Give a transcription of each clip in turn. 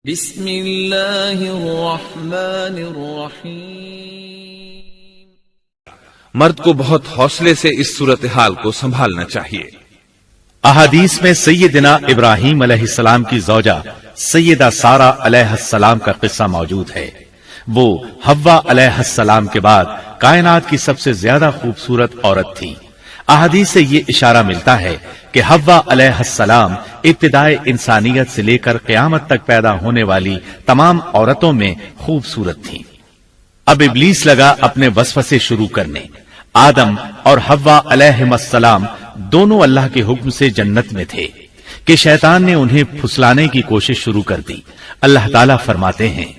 بسم اللہ الرحمن الرحیم۔ مرد کو بہت حوصلے سے اس صورتحال کو سنبھالنا چاہیے۔ احادیث میں سیدنا ابراہیم علیہ السلام کی زوجہ سیدہ سارہ علیہ السلام کا قصہ موجود ہے۔ وہ حوا علیہ السلام کے بعد کائنات کی سب سے زیادہ خوبصورت عورت تھی۔ احادیث سے یہ اشارہ ملتا ہے کہ حوا علیہ السلام ابتدائے انسانیت سے لے کر قیامت تک پیدا ہونے والی تمام عورتوں میں خوبصورت تھیں۔ اب ابلیس لگا اپنے وسوسے شروع کرنے۔ آدم اور حوا علیہ السلام دونوں اللہ کے حکم سے جنت میں تھے کہ شیطان نے انہیں پھسلانے کی کوشش شروع کر دی۔ اللہ تعالیٰ فرماتے ہیں،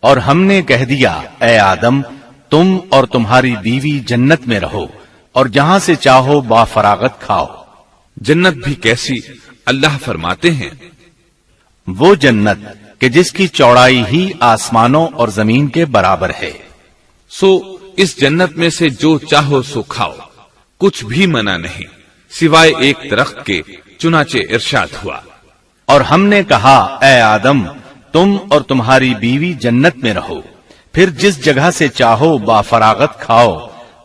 اور ہم نے کہہ دیا اے آدم تم اور تمہاری بیوی جنت میں رہو اور جہاں سے چاہو با فراغت کھاؤ۔ جنت بھی کیسی؟ اللہ فرماتے ہیں، وہ جنت کہ جس کی چوڑائی ہی آسمانوں اور زمین کے برابر ہے۔ سو اس جنت میں سے جو چاہو سو کھاؤ، کچھ بھی منع نہیں سوائے ایک درخت کے، چنانچہ ارشاد ہوا، اور ہم نے کہا اے آدم تم اور تمہاری بیوی جنت میں رہو، پھر جس جگہ سے چاہو با فراغت کھاؤ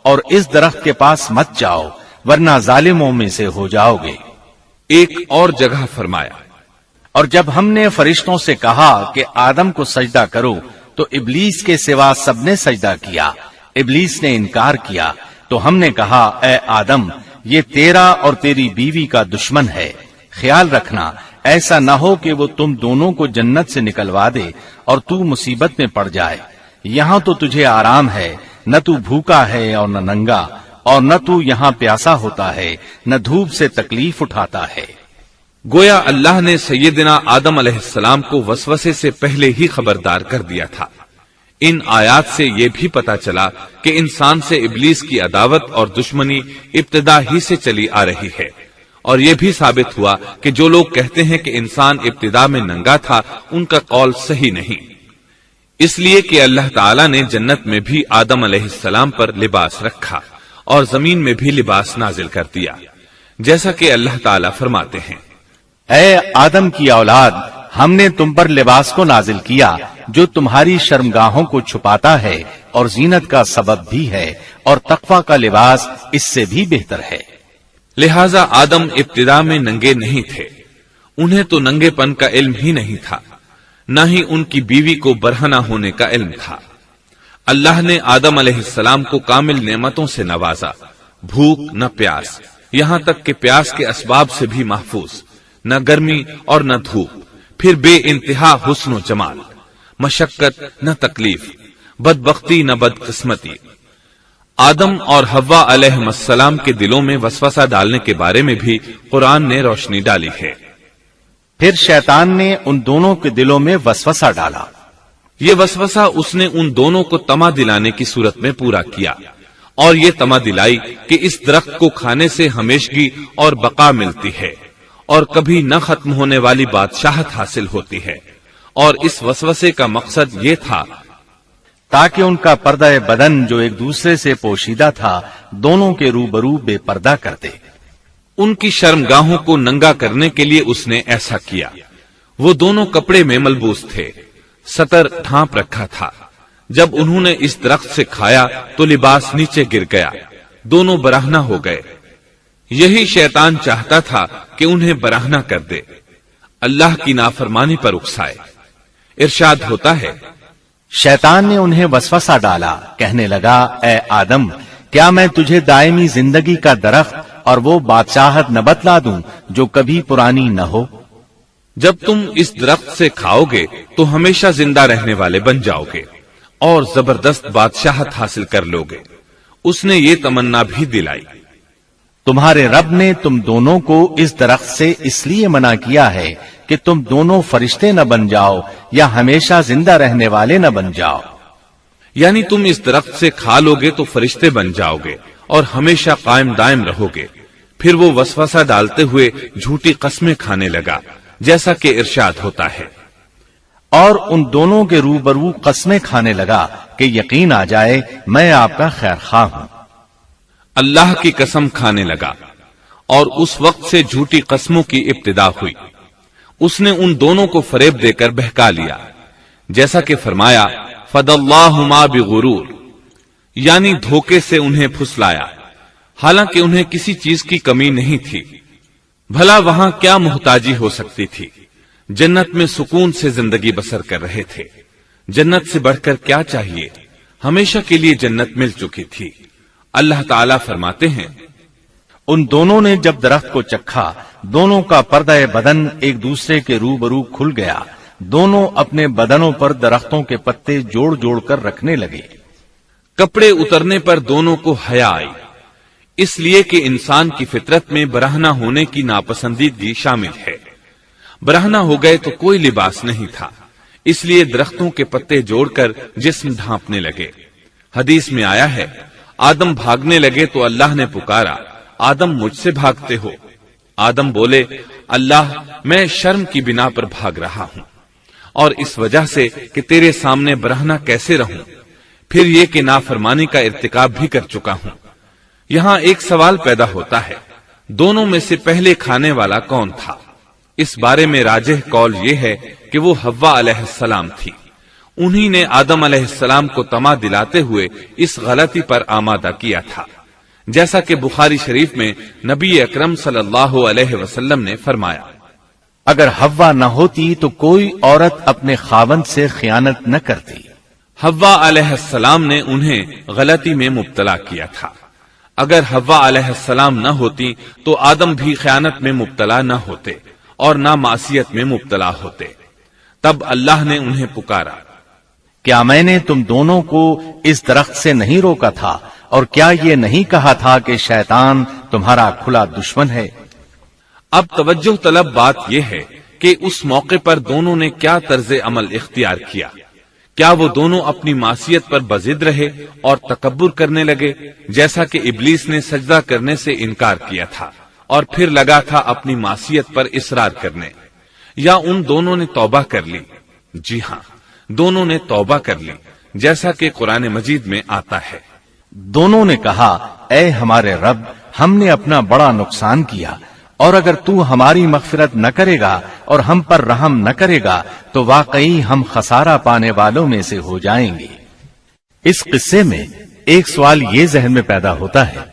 اور اس درخت کے پاس مت جاؤ ورنہ ظالموں میں سے ہو جاؤ گے۔ ایک اور جگہ فرمایا، اور جب ہم نے فرشتوں سے کہا کہ آدم کو سجدہ کرو تو ابلیس کے سوا سب نے سجدہ کیا۔ ابلیس نے انکار کیا تو ہم نے کہا اے آدم یہ تیرا اور تیری بیوی کا دشمن ہے، خیال رکھنا ایسا نہ ہو کہ وہ تم دونوں کو جنت سے نکلوا دے اور تو مصیبت میں پڑ جائے۔ یہاں تو تجھے آرام ہے، نہ تو بھوکا ہے اور نہ ننگا، اور نہ تو یہاں پیاسا ہوتا ہے، نہ دھوپ سے تکلیف اٹھاتا ہے۔ گویا اللہ نے سیدنا آدم علیہ السلام کو وسوسے سے پہلے ہی خبردار کر دیا تھا۔ ان آیات سے یہ بھی پتا چلا کہ انسان سے ابلیس کی عداوت اور دشمنی ابتدا ہی سے چلی آ رہی ہے، اور یہ بھی ثابت ہوا کہ جو لوگ کہتے ہیں کہ انسان ابتدا میں ننگا تھا ان کا قول صحیح نہیں، اس لیے کہ اللہ تعالیٰ نے جنت میں بھی آدم علیہ السلام پر لباس رکھا اور زمین میں بھی لباس نازل کر دیا، جیسا کہ اللہ تعالیٰ فرماتے ہیں، اے آدم کی اولاد ہم نے تم پر لباس کو نازل کیا جو تمہاری شرمگاہوں کو چھپاتا ہے اور زینت کا سبب بھی ہے، اور تقوی کا لباس اس سے بھی بہتر ہے۔ لہذا آدم ابتدا میں ننگے نہیں تھے، انہیں تو ننگے پن کا علم ہی نہیں تھا، نہ ہی ان کی بیوی کو برہنہ ہونے کا علم تھا۔ اللہ نے آدم علیہ السلام کو کامل نعمتوں سے نوازا، بھوک نہ پیاس، یہاں تک کہ پیاس کے اسباب سے بھی محفوظ، نہ گرمی اور نہ دھوپ، پھر بے انتہا حسن و جمال، مشقت نہ تکلیف، بدبختی نہ بدقسمتی۔ آدم اور حوا علیہ السلام کے دلوں میں وسوسہ ڈالنے کے بارے میں بھی قرآن نے روشنی ڈالی ہے۔ پھر شیطان نے ان دونوں کے دلوں میں وسوسہ ڈالا۔ یہ وسوسہ اس نے ان دونوں کو طمع دلانے کی صورت میں پورا کیا، اور یہ طمع دلائی کہ اس درخت کو کھانے سے ہمیشگی اور بقا ملتی ہے اور کبھی نہ ختم ہونے والی بادشاہت حاصل ہوتی ہے، اور اس وسوسے کا مقصد یہ تھا تاکہ ان کا پردہ بدن جو ایک دوسرے سے پوشیدہ تھا دونوں کے روبرو بے پردہ کر دے۔ ان کی شرمگاہوں کو ننگا کرنے کے لیے اس نے ایسا کیا۔ وہ دونوں کپڑے میں ملبوس تھے، ستر ڈھانپ رکھا تھا۔ جب انہوں نے اس درخت سے کھایا تو لباس نیچے گر گیا، دونوں برہنہ ہو گئے۔ یہی شیطان چاہتا تھا کہ انہیں برہنہ کر دے، اللہ کی نافرمانی پر اکسائے۔ ارشاد ہوتا ہے، شیطان نے انہیں وسوسہ ڈالا، کہنے لگا اے آدم کیا میں تجھے دائمی زندگی کا درخت اور وہ بادشاہت نہ بتلا دوں جو کبھی پرانی نہ ہو؟ جب تم اس درخت سے کھاؤ گے تو ہمیشہ زندہ رہنے والے بن جاؤ گے اور زبردست بادشاہت حاصل کر لو گے۔ اس نے یہ تمنا بھی دلائی۔ تمہارے رب نے تم دونوں کو اس درخت سے اس لیے منع کیا ہے کہ تم دونوں فرشتے نہ بن جاؤ یا ہمیشہ زندہ رہنے والے نہ بن جاؤ۔ یعنی تم اس درخت سے کھا لو گے تو فرشتے بن جاؤ گے اور ہمیشہ قائم دائم رہو گے۔ پھر وہ وسوسہ ڈالتے ہوئے جھوٹی قسمیں کھانے لگا، جیسا کہ ارشاد ہوتا ہے، اور ان دونوں کے روبرو قسمیں کھانے لگا کہ یقین آ جائے میں آپ کا خیر خواہ ہوں۔ اللہ کی قسم کھانے لگا، اور اس وقت سے جھوٹی قسموں کی ابتدا ہوئی۔ اس نے ان دونوں کو فریب دے کر بہکا لیا، جیسا کہ فرمایا فَدَلَّاهُمَا بِغُرُورٍ، یعنی دھوکے سے انہیں پھسلایا، حالانکہ انہیں کسی چیز کی کمی نہیں تھی۔ بھلا وہاں کیا محتاجی ہو سکتی تھی؟ جنت میں سکون سے زندگی بسر کر رہے تھے، جنت سے بڑھ کر کیا چاہیے؟ ہمیشہ کے لیے جنت مل چکی تھی۔ اللہ تعالیٰ فرماتے ہیں، ان دونوں نے جب درخت کو چکھا، دونوں کا پردہ بدن ایک دوسرے کے روبرو کھل گیا، دونوں اپنے بدنوں پر درختوں کے پتے جوڑ جوڑ کر رکھنے لگے۔ کپڑے اترنے پر دونوں کو حیا آئی، اس لیے کہ انسان کی فطرت میں برہنہ ہونے کی ناپسندیدگی شامل ہے۔ برہنہ ہو گئے تو کوئی لباس نہیں تھا، اس لیے درختوں کے پتے جوڑ کر جسم ڈھانپنے لگے۔ حدیث میں آیا ہے، آدم بھاگنے لگے تو اللہ نے پکارا، آدم مجھ سے بھاگتے ہو؟ آدم بولے، اللہ میں شرم کی بنا پر بھاگ رہا ہوں، اور اس وجہ سے کہ تیرے سامنے برہنہ کیسے رہوں، پھر یہ کہ نافرمانی کا ارتکاب بھی کر چکا ہوں۔ یہاں ایک سوال پیدا ہوتا ہے، دونوں میں سے پہلے کھانے والا کون تھا؟ اس بارے میں راجح قول یہ ہے کہ وہ حوا علیہ السلام تھی۔ انہی نے آدم علیہ السلام کو طمع دلاتے ہوئے اس غلطی پر آمادہ کیا تھا، جیسا کہ بخاری شریف میں نبی اکرم صلی اللہ علیہ وسلم نے فرمایا، اگر حوا نہ ہوتی تو کوئی عورت اپنے خاوند سے خیانت نہ کرتی۔ حوا علیہ السلام نے انہیں غلطی میں مبتلا کیا تھا۔ اگر حوا علیہ السلام نہ ہوتی تو آدم بھی خیانت میں مبتلا نہ ہوتے اور نہ معصیت میں مبتلا ہوتے۔ تب اللہ نے انہیں پکارا، کیا میں نے تم دونوں کو اس درخت سے نہیں روکا تھا، اور کیا یہ نہیں کہا تھا کہ شیطان تمہارا کھلا دشمن ہے؟ اب توجہ طلب بات یہ ہے کہ اس موقع پر دونوں نے کیا طرز عمل اختیار کیا۔ کیا وہ دونوں اپنی معصیت پر بضد رہے اور تکبر کرنے لگے، جیسا کہ ابلیس نے سجدہ کرنے سے انکار کیا تھا اور پھر لگا تھا اپنی معصیت پر اصرار کرنے، یا ان دونوں نے توبہ کر لی؟ جی ہاں، دونوں نے توبہ کر لی، جیسا کہ قرآن مجید میں آتا ہے، دونوں نے کہا، اے ہمارے رب، ہم نے اپنا بڑا نقصان کیا، اور اگر تو ہماری مغفرت نہ کرے گا اور ہم پر رحم نہ کرے گا تو واقعی ہم خسارہ پانے والوں میں سے ہو جائیں گے۔ اس قصے میں ایک سوال یہ ذہن میں پیدا ہوتا ہے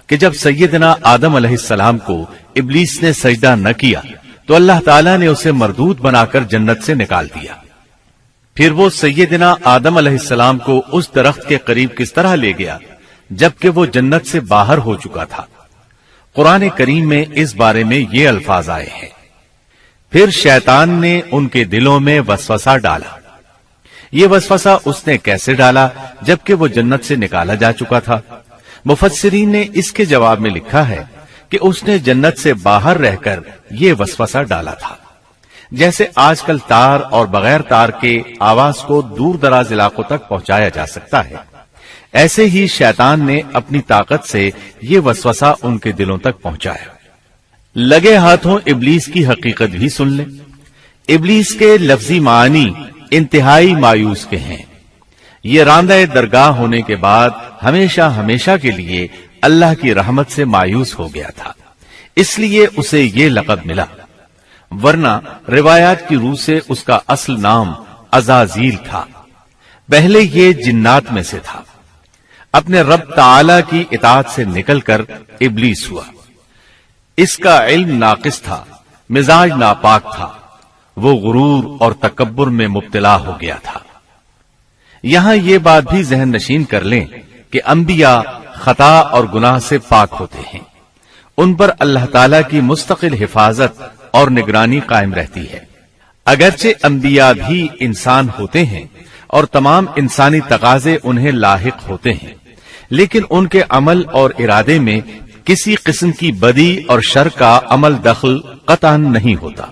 کہ جب سیدنا آدم علیہ السلام کو ابلیس نے سجدہ نہ کیا تو اللہ تعالیٰ نے اسے مردود بنا کر جنت سے نکال دیا، پھر وہ سیدنا آدم علیہ السلام کو اس درخت کے قریب کس طرح لے گیا جبکہ وہ جنت سے باہر ہو چکا تھا؟ قرآن کریم میں اس بارے میں یہ الفاظ آئے ہیں، پھر شیطان نے ان کے دلوں میں وسوسہ ڈالا۔ یہ وسوسہ اس نے کیسے ڈالا جبکہ وہ جنت سے نکالا جا چکا تھا؟ مفسرین نے اس کے جواب میں لکھا ہے کہ اس نے جنت سے باہر رہ کر یہ وسوسہ ڈالا تھا، جیسے آج کل تار اور بغیر تار کے آواز کو دور دراز علاقوں تک پہنچایا جا سکتا ہے، ایسے ہی شیطان نے اپنی طاقت سے یہ وسوسہ ان کے دلوں تک پہنچایا۔ لگے ہاتھوں ابلیس کی حقیقت بھی سن لیں۔ ابلیس کے لفظی معنی انتہائی مایوس کے ہیں۔ یہ راندہ درگاہ ہونے کے بعد ہمیشہ ہمیشہ کے لیے اللہ کی رحمت سے مایوس ہو گیا تھا، اس لیے اسے یہ لقب ملا، ورنہ روایات کی روح سے اس کا اصل نام عزازیل تھا۔ پہلے یہ جنات میں سے تھا، اپنے رب تعالی کی اطاعت سے نکل کر ابلیس ہوا۔ اس کا علم ناقص تھا، مزاج ناپاک تھا، وہ غرور اور تکبر میں مبتلا ہو گیا تھا۔ یہاں یہ بات بھی ذہن نشین کر لیں کہ انبیاء خطا اور گناہ سے پاک ہوتے ہیں، ان پر اللہ تعالی کی مستقل حفاظت اور نگرانی قائم رہتی ہے۔ اگرچہ انبیاء بھی انسان ہوتے ہیں اور تمام انسانی تقاضے انہیں لاحق ہوتے ہیں، لیکن ان کے عمل اور ارادے میں کسی قسم کی بدی اور شر کا عمل دخل قطعاً نہیں ہوتا۔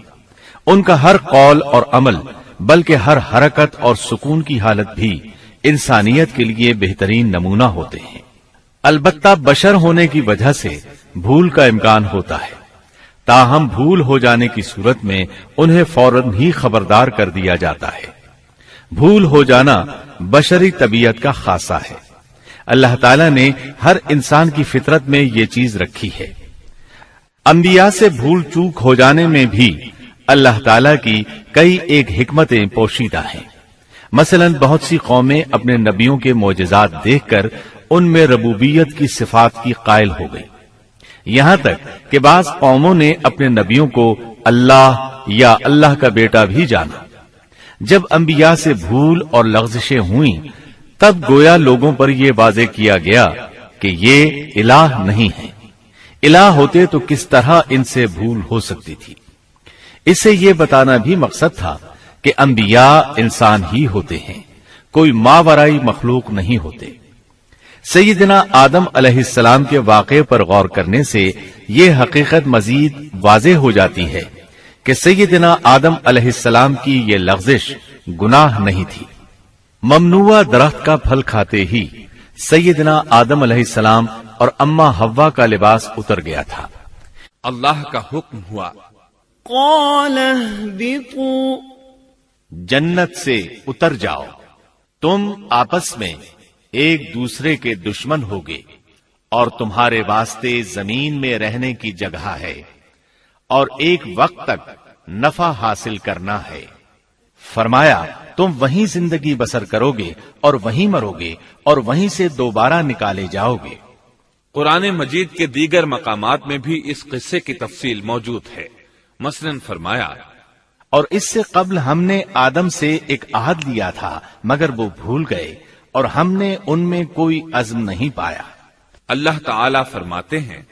ان کا ہر قول اور عمل بلکہ ہر حرکت اور سکون کی حالت بھی انسانیت کے لیے بہترین نمونہ ہوتے ہیں۔ البتہ بشر ہونے کی وجہ سے بھول کا امکان ہوتا ہے، تاہم بھول ہو جانے کی صورت میں انہیں فوراً ہی خبردار کر دیا جاتا ہے۔ بھول ہو جانا بشری طبیعت کا خاصہ ہے۔ اللہ تعالیٰ نے ہر انسان کی فطرت میں یہ چیز رکھی ہے۔ انبیاء سے بھول چوک ہو جانے میں بھی اللہ تعالیٰ کی کئی ایک حکمتیں پوشیدہ ہیں۔ مثلا بہت سی قومیں اپنے نبیوں کے معجزات دیکھ کر ان میں ربوبیت کی صفات کی قائل ہو گئی، یہاں تک کہ بعض قوموں نے اپنے نبیوں کو اللہ یا اللہ کا بیٹا بھی جانا۔ جب انبیاء سے بھول اور لغزشیں ہوئیں تب گویا لوگوں پر یہ واضح کیا گیا کہ یہ الہ نہیں ہے۔ الہ ہوتے تو کس طرح ان سے بھول ہو سکتی تھی۔ اس سے یہ بتانا بھی مقصد تھا کہ انبیاء انسان ہی ہوتے ہیں، کوئی ماورائی مخلوق نہیں ہوتے۔ سیدنا آدم علیہ السلام کے واقعے پر غور کرنے سے یہ حقیقت مزید واضح ہو جاتی ہے کہ سیدنا آدم علیہ السلام کی یہ لغزش گناہ نہیں تھی۔ ممنوع درخت کا پھل کھاتے ہی سیدنا آدم علیہ السلام اور اماں حوا کا لباس اتر گیا تھا۔ اللہ کا حکم ہوا، قال اهبطوا، جنت سے اتر جاؤ، تم آپس میں ایک دوسرے کے دشمن ہوگے اور تمہارے واسطے زمین میں رہنے کی جگہ ہے اور ایک وقت تک نفع حاصل کرنا ہے۔ فرمایا تم وہیں زندگی بسر کرو گے اور وہیں مرو گے اور وہیں سے دوبارہ نکالے جاؤ گے۔ قرآن مجید کے دیگر مقامات میں بھی اس قصے کی تفصیل موجود ہے۔ مثلاً فرمایا، اور اس سے قبل ہم نے آدم سے ایک عہد لیا تھا مگر وہ بھول گئے اور ہم نے ان میں کوئی عزم نہیں پایا۔ اللہ تعالیٰ فرماتے ہیں،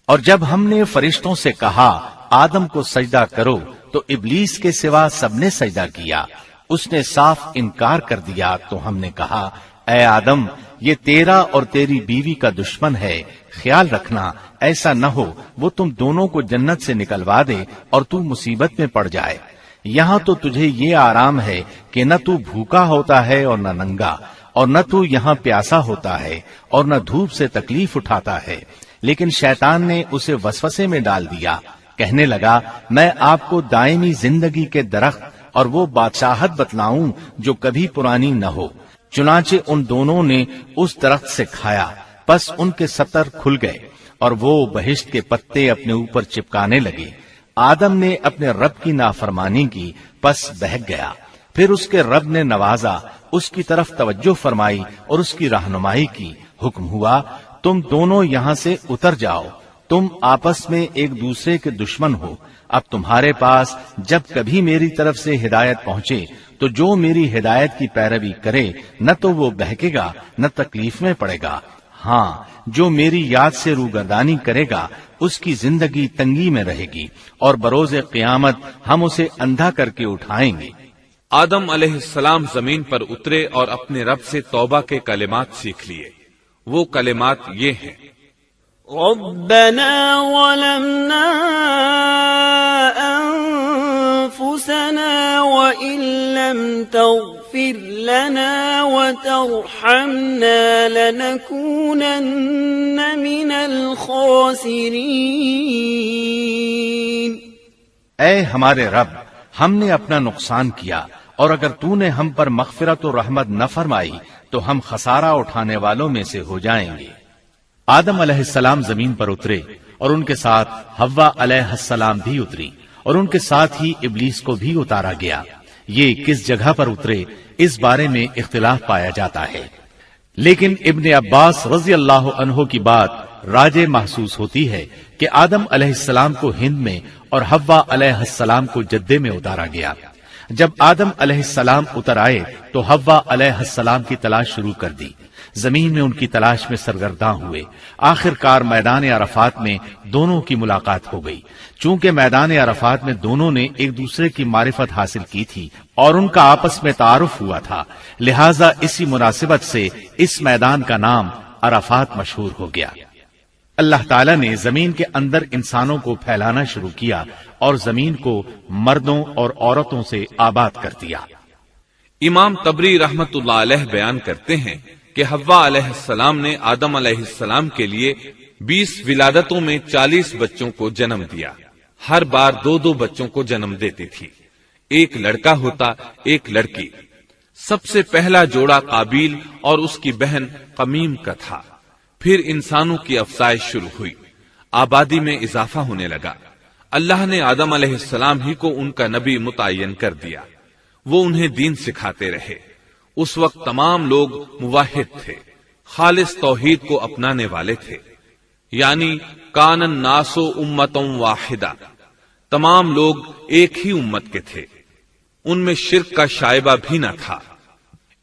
اور جب ہم نے فرشتوں سے کہا آدم کو سجدہ کرو تو ابلیس کے سوا سب نے سجدہ کیا، اس نے صاف انکار کر دیا۔ تو ہم نے کہا اے آدم، یہ تیرا اور تیری بیوی کا دشمن ہے، خیال رکھنا ایسا نہ ہو وہ تم دونوں کو جنت سے نکلوا دے اور تو مصیبت میں پڑ جائے۔ یہاں تو تجھے یہ آرام ہے کہ نہ تو بھوکا ہوتا ہے اور نہ ننگا، اور نہ تو یہاں پیاسا ہوتا ہے اور نہ دھوپ سے تکلیف اٹھاتا ہے۔ لیکن شیطان نے اسے وسوسے میں ڈال دیا، کہنے لگا میں آپ کو دائمی زندگی کے درخت اور وہ بادشاہت بتلاؤں جو کبھی پرانی نہ ہو۔ چنانچہ ان دونوں نے اس درخت سے کھایا، پس ان کے ستر کھل گئے اور وہ بہشت کے پتے اپنے اوپر چپکانے لگے۔ آدم نے اپنے رب کی نافرمانی کی، پس بہک گیا۔ پھر اس کے رب نے نوازا، اس کی طرف توجہ فرمائی اور اس کی رہنمائی کی۔ حکم ہوا تم دونوں یہاں سے اتر جاؤ، تم آپس میں ایک دوسرے کے دشمن ہو۔ اب تمہارے پاس جب کبھی میری طرف سے ہدایت پہنچے تو جو میری ہدایت کی پیروی کرے نہ تو وہ بہکے گا نہ تکلیف میں پڑے گا، ہاں جو میری یاد سے روگردانی کرے گا اس کی زندگی تنگی میں رہے گی اور بروز قیامت ہم اسے اندھا کر کے اٹھائیں گے۔ آدم علیہ السلام زمین پر اترے اور اپنے رب سے توبہ کے کلمات سیکھ لیے۔ وہ کلمات یہ ہیں، ربنا ظلمنا أنفسنا وإن لم تغفر لنا وترحمنا لنكونن من الخاسرين۔ اے ہمارے رب، ہم نے اپنا نقصان کیا اور اگر تو نے ہم پر مغفرت و رحمت نہ فرمائی تو ہم خسارہ اٹھانے والوں میں سے ہو جائیں گے۔ آدم علیہ السلام زمین پر اترے اور ان کے ساتھ حوا علیہ السلام بھی اتری اور ان کے ساتھ ہی ابلیس کو بھی اتارا گیا۔ یہ کس جگہ پر اترے اس بارے میں اختلاف پایا جاتا ہے، لیکن ابن عباس رضی اللہ عنہ کی بات راجح محسوس ہوتی ہے کہ آدم علیہ السلام کو ہند میں اور حوا علیہ السلام کو جدے میں اتارا گیا۔ جب آدم علیہ السلام اتر آئے تو حوا علیہ السلام کی تلاش شروع کر دی، زمین میں ان کی تلاش میں سرگرداں ہوئے۔ آخر کار میدان عرفات میں دونوں کی ملاقات ہو گئی۔ چونکہ میدان عرفات میں دونوں نے ایک دوسرے کی معرفت حاصل کی تھی اور ان کا آپس میں تعارف ہوا تھا، لہٰذا اسی مناسبت سے اس میدان کا نام عرفات مشہور ہو گیا۔ اللہ تعالیٰ نے زمین کے اندر انسانوں کو پھیلانا شروع کیا اور زمین کو مردوں اور عورتوں سے آباد کر دیا۔ امام طبری رحمت اللہ علیہ بیان کرتے ہیں کہ حوا علیہ السلام نے آدم علیہ السلام کے لیے 20 ولادتوں میں 40 بچوں کو جنم دیا۔ ہر بار 2 بچوں کو جنم دیتی تھی، ایک لڑکا ہوتا ایک لڑکی۔ سب سے پہلا جوڑا قابیل اور اس کی بہن قمیم کا تھا۔ پھر انسانوں کی افزائش شروع ہوئی، آبادی میں اضافہ ہونے لگا۔ اللہ نے آدم علیہ السلام ہی کو ان کا نبی متعین کر دیا، وہ انہیں دین سکھاتے رہے۔ اس وقت تمام لوگ موحد تھے، خالص توحید کو اپنانے والے تھے، یعنی کان الناس امۃ واحدہ، تمام لوگ ایک ہی امت کے تھے، ان میں شرک کا شائبہ بھی نہ تھا۔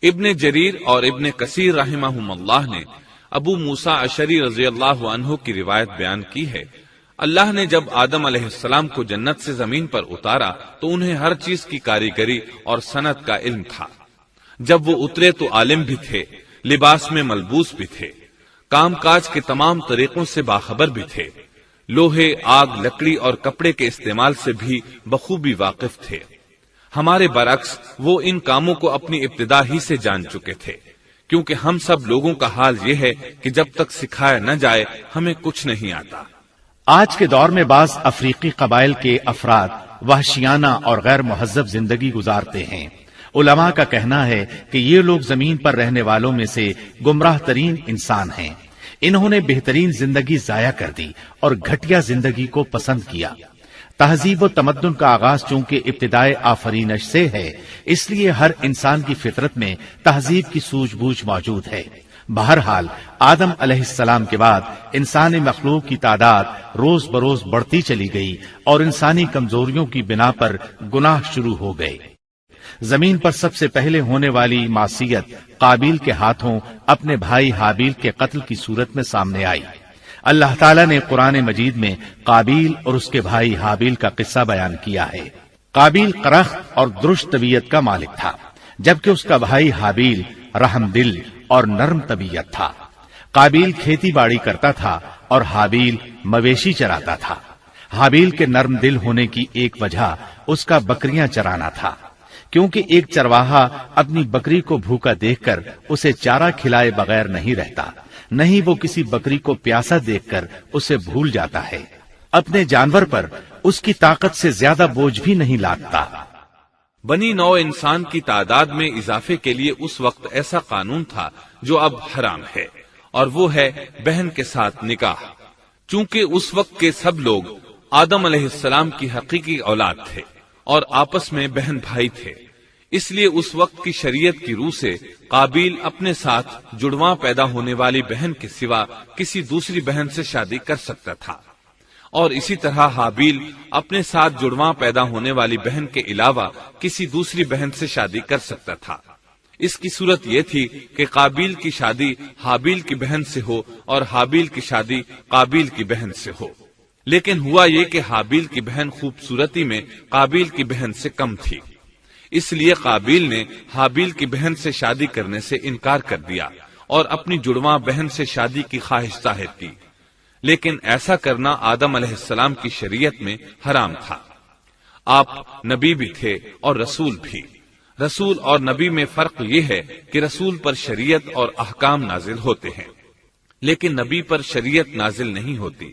ابن جریر اور ابن کثیر رحمہم اللہ نے ابو موسیٰ اشعری رضی اللہ عنہ کی روایت بیان کی ہے، اللہ نے جب آدم علیہ السلام کو جنت سے زمین پر اتارا تو انہیں ہر چیز کی کاریگری اور صنعت کا علم تھا۔ جب وہ اترے تو عالم بھی تھے، لباس میں ملبوس بھی تھے، کام کاج کے تمام طریقوں سے باخبر بھی تھے، لوہے، آگ، لکڑی اور کپڑے کے استعمال سے بھی بخوبی واقف تھے۔ ہمارے برعکس وہ ان کاموں کو اپنی ابتدا ہی سے جان چکے تھے، کیونکہ ہم سب لوگوں کا حال یہ ہے کہ جب تک سکھایا نہ جائے ہمیں کچھ نہیں آتا۔ آج کے دور میں بعض افریقی قبائل کے افراد وحشیانہ اور غیر مہذب زندگی گزارتے ہیں۔ علماء کا کہنا ہے کہ یہ لوگ زمین پر رہنے والوں میں سے گمراہ ترین انسان ہیں۔ انہوں نے بہترین زندگی ضائع کر دی اور گھٹیا زندگی کو پسند کیا۔ تہذیب و تمدن کا آغاز چونکہ ابتدائے آفرینش سے ہے، اس لیے ہر انسان کی فطرت میں تہذیب کی سوجھ بوجھ موجود ہے۔ بہرحال آدم علیہ السلام کے بعد انسانی مخلوق کی تعداد روز بروز بڑھتی چلی گئی اور انسانی کمزوریوں کی بنا پر گناہ شروع ہو گئے۔ زمین پر سب سے پہلے ہونے والی معصیت قابیل کے ہاتھوں اپنے بھائی حابیل کے قتل کی صورت میں سامنے آئی۔ اللہ تعالیٰ نے قرآن مجید میں قابیل اور اس کے بھائی حابیل کا قصہ بیان کیا ہے۔ قابیل قرخت اور درشت طبیعت کا مالک تھا، جبکہ اس کا بھائی حابیل رحم دل اور نرم طبیعت تھا۔ قابیل کھیتی باڑی کرتا تھا اور حابیل مویشی چراتا تھا۔ حابیل کے نرم دل ہونے کی ایک وجہ اس کا بکریاں چرانا تھا، کیونکہ ایک چرواہا اپنی بکری کو بھوکا دیکھ کر اسے چارہ کھلائے بغیر نہیں رہتا، نہیں وہ کسی بکری کو پیاسا دیکھ کر اسے بھول جاتا ہے۔ اپنے جانور پر اس کی طاقت سے زیادہ بوجھ بھی نہیں لادتا۔ بنی نوع انسان کی تعداد میں اضافے کے لیے اس وقت ایسا قانون تھا جو اب حرام ہے، اور وہ ہے بہن کے ساتھ نکاح۔ چونکہ اس وقت کے سب لوگ آدم علیہ السلام کی حقیقی اولاد تھے اور آپس میں بہن بھائی تھے، اس لیے اس وقت کی شریعت کی روح سے قابیل اپنے ساتھ جڑواں پیدا ہونے والی بہن کے سوا کسی دوسری بہن سے شادی کر سکتا تھا، اور اسی طرح حابیل اپنے ساتھ جڑواں پیدا ہونے والی بہن کے علاوہ کسی دوسری بہن سے شادی کر سکتا تھا۔ اس کی صورت یہ تھی کہ قابیل کی شادی حابیل کی بہن سے ہو اور حابیل کی شادی قابیل کی بہن سے ہو، لیکن ہوا یہ کہ حابیل کی بہن خوبصورتی میں قابیل کی بہن سے کم تھی، اس لیے قابیل نے حابیل کی بہن سے شادی کرنے سے انکار کر دیا اور اپنی جڑواں بہن سے شادی کی خواہش ظاہر کی، لیکن ایسا کرنا آدم علیہ السلام کی شریعت میں حرام تھا۔ آپ نبی بھی تھے اور رسول بھی۔ رسول اور نبی میں فرق یہ ہے کہ رسول پر شریعت اور احکام نازل ہوتے ہیں، لیکن نبی پر شریعت نازل نہیں ہوتی،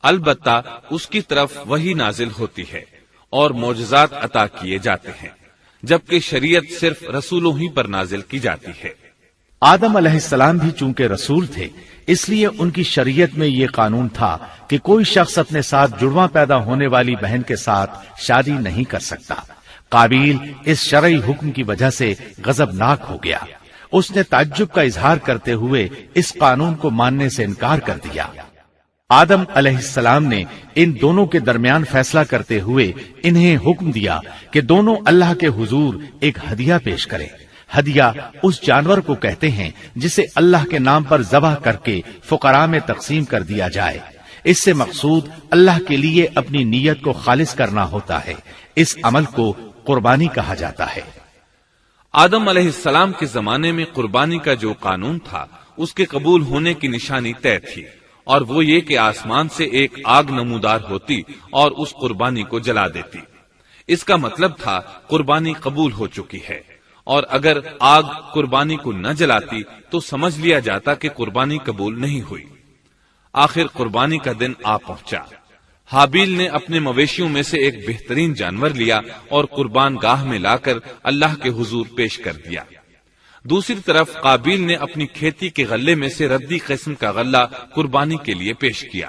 البتہ اس کی طرف وحی نازل ہوتی ہے اور معجزات عطا کیے جاتے ہیں، جبکہ شریعت صرف رسولوں ہی پر نازل کی جاتی ہے۔ آدم علیہ السلام بھی چونکہ رسول تھے، اس لیے ان کی شریعت میں یہ قانون تھا کہ کوئی شخص اپنے ساتھ جڑواں پیدا ہونے والی بہن کے ساتھ شادی نہیں کر سکتا۔ قابیل اس شرعی حکم کی وجہ سے غضبناک ہو گیا، اس نے تعجب کا اظہار کرتے ہوئے اس قانون کو ماننے سے انکار کر دیا۔ آدم علیہ السلام نے ان دونوں کے درمیان فیصلہ کرتے ہوئے انہیں حکم دیا کہ دونوں اللہ کے حضور ایک ہدیہ پیش کریں۔ ہدیہ اس جانور کو کہتے ہیں جسے اللہ کے نام پر ذبح کر کے فقراء میں تقسیم کر دیا جائے۔ اس سے مقصود اللہ کے لیے اپنی نیت کو خالص کرنا ہوتا ہے۔ اس عمل کو قربانی کہا جاتا ہے۔ آدم علیہ السلام کے زمانے میں قربانی کا جو قانون تھا اس کے قبول ہونے کی نشانی طے تھی، اور وہ یہ کہ آسمان سے ایک آگ نمودار ہوتی اور اس قربانی کو جلا دیتی۔ اس کا مطلب تھا قربانی قبول ہو چکی ہے، اور اگر آگ قربانی کو نہ جلاتی تو سمجھ لیا جاتا کہ قربانی قبول نہیں ہوئی۔ آخر قربانی کا دن آ پہنچا۔ حابیل نے اپنے مویشیوں میں سے ایک بہترین جانور لیا اور قربان گاہ میں لا کر اللہ کے حضور پیش کر دیا۔ دوسری طرف قابیل نے اپنی کھیتی کے غلے میں سے ردی قسم کا غلہ قربانی کے لیے پیش کیا۔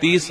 30